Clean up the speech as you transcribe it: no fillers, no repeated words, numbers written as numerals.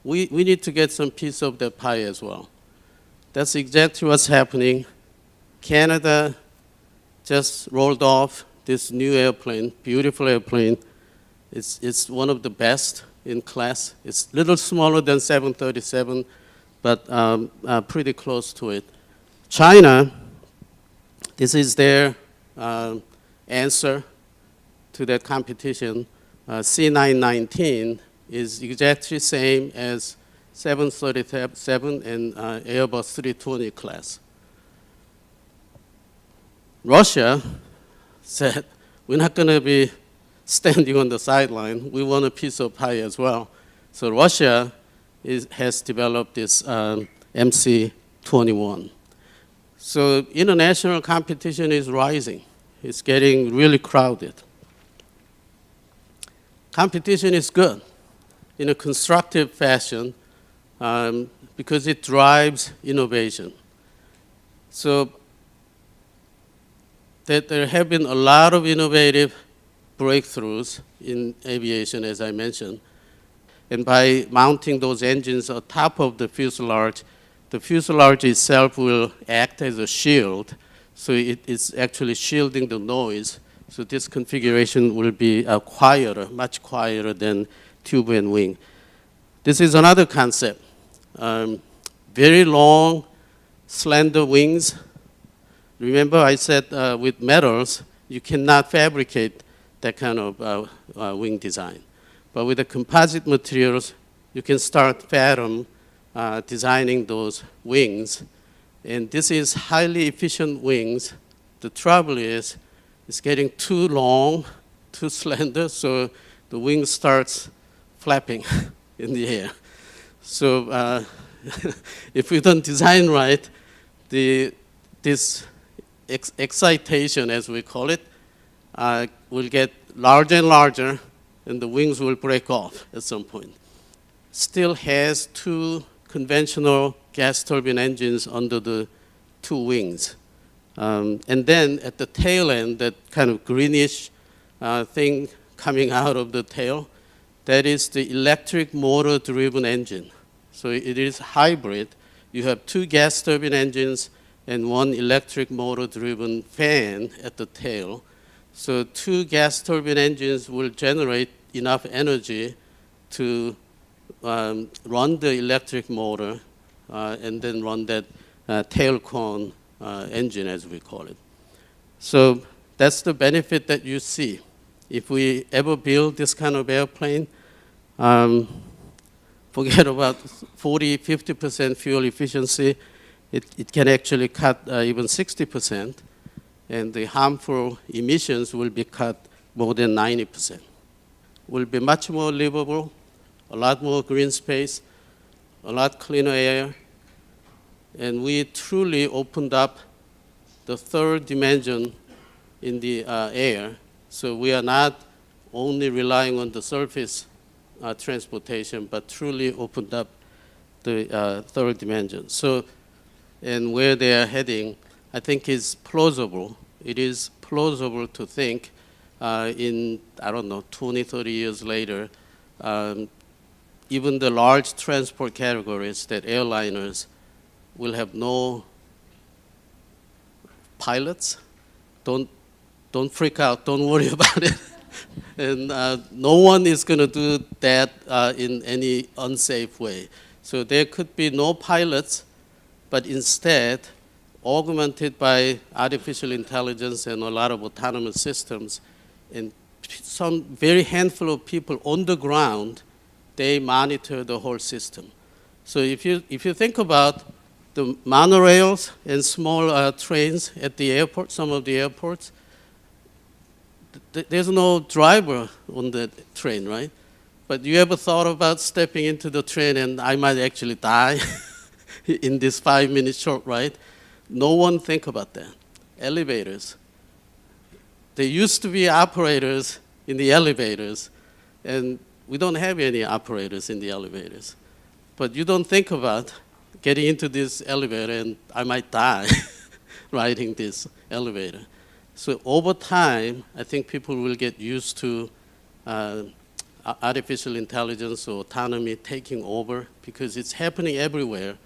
we need to get some piece of that pie as well. That's exactly what's happening. Canada just rolled off this new airplane, beautiful airplane. It's one of the best in class. It's a little smaller than 737, but pretty close to it. China, this is their answer to that competition. C919 is exactly same as 737 and Airbus 320 class. Russia said, we're not going to be standing on the sideline. We want a piece of pie as well. So Russia has developed this MC-21. So international competition is rising. It's getting really crowded. Competition is good in a constructive fashion because it drives innovation. So there have been a lot of innovative breakthroughs in aviation, as I mentioned. And by mounting those engines on top of the fuselage itself will act as a shield. So it's actually shielding the noise. So this configuration will be quieter, much quieter than tube and wing. This is another concept. Very long, slender wings. Remember I said with metals, you cannot fabricate that kind of wing design. But with the composite materials, you can start Fathom designing those wings. And this is highly efficient wings. The trouble is, it's getting too long, too slender, so the wing starts flapping in the air. So if we don't design right, this excitation, as we call it, will get larger and larger, and the wings will break off at some point. Still has two conventional gas turbine engines under the two wings. And then at the tail end, that kind of greenish thing coming out of the tail, that is the electric motor-driven engine. So it is hybrid. You have two gas turbine engines and one electric motor-driven fan at the tail. So two gas turbine engines will generate enough energy to run the electric motor and then run that tail cone engine, as we call it. So that's the benefit that you see. If we ever build this kind of airplane, forget about 40, 50% fuel efficiency. It can actually cut even 60%, and the harmful emissions will be cut more than 90%. Will be much more livable, a lot more green space, a lot cleaner air, and we truly opened up the third dimension in the air. So we are not only relying on the surface transportation, but truly opened up the third dimension. So, and where they are heading, I think is plausible. It is plausible to think in, I don't know, 20, 30 years later, even the large transport categories that airliners will have no pilots. Don't freak out, don't worry about it. And no one is going to do that in any unsafe way. So there could be no pilots, but instead, augmented by artificial intelligence and a lot of autonomous systems, and some very handful of people on the ground, they monitor the whole system. So if you think about the monorails and small trains at the airport, some of the airports, there's no driver on the train, right? But you ever thought about stepping into the train and I might actually die in this 5-minute short ride? No one think about that. Elevators. There used to be operators in the elevators, and we don't have any operators in the elevators. But you don't think about getting into this elevator and I might die riding this elevator. So over time, I think people will get used to artificial intelligence or autonomy taking over, because it's happening everywhere.